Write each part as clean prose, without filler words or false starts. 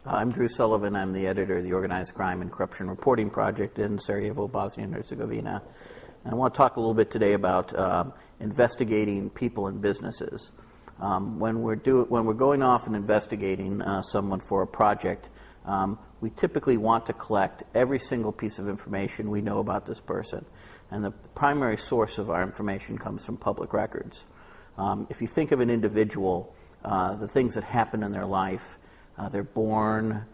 I'm Drew Sullivan. I'm the editor of the Organized Crime and Corruption Reporting Project in Sarajevo, Bosnia and Herzegovina. And I want to talk a little bit today about investigating people and businesses. When we're going off and investigating someone for a project, we typically want to collect every single piece of information we know about this person. And the primary source of our information comes from public records. If you think of an individual, the things that happen in their life, they're born,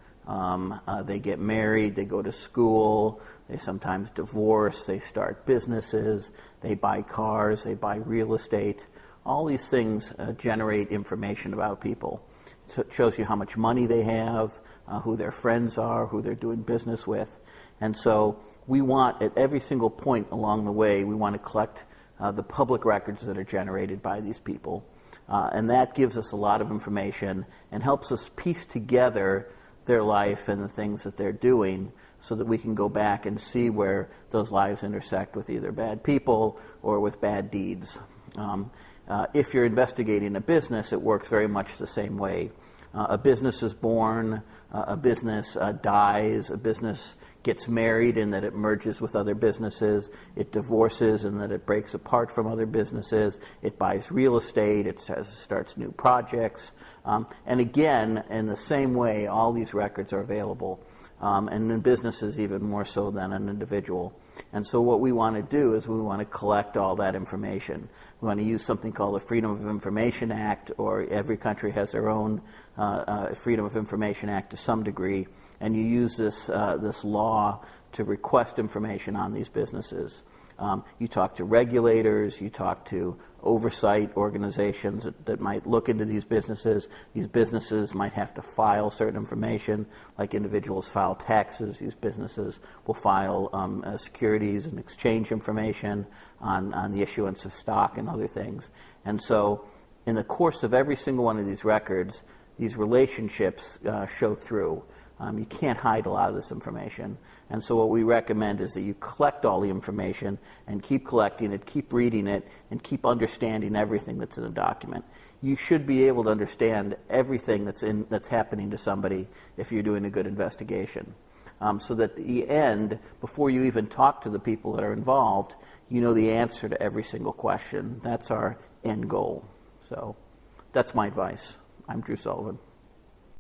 they get married, they go to school, they sometimes divorce, they start businesses, they buy cars, they buy real estate. All these things generate information about people. So it shows you how much money they have, who their friends are, who they're doing business with. And so we want, at every single point along the way, we want to collect the public records that are generated by these people. And that gives us a lot of information and helps us piece together their life and the things that they're doing so that we can go back and see where those lives intersect with either bad people or with bad deeds. If you're investigating a business, it works very much the same way. A business is born, a business dies, a business gets married in that it merges with other businesses, it divorces in that it breaks apart from other businesses, it buys real estate, it starts new projects. And again, in the same way, all these records are available. And in businesses even more so than an individual. And so what we want to do is we want to collect all that information. We want to use something called the Freedom of Information Act, or every country has their own Freedom of Information Act to some degree, and you use this law to request information on these businesses. You talk to regulators, you talk to oversight organizations that might look into these businesses. These businesses might have to file certain information, like individuals file taxes. These businesses will file securities and exchange information on the issuance of stock and other things. And so in the course of every single one of these records, these relationships show through. You can't hide a lot of this information. And so what we recommend is that you collect all the information and keep collecting it, keep reading it, and keep understanding everything that's in a document. You should be able to understand everything that's happening to somebody if you're doing a good investigation. So that at the end, before you even talk to the people that are involved, you know the answer to every single question. That's our end goal. So that's my advice. I'm Drew Sullivan.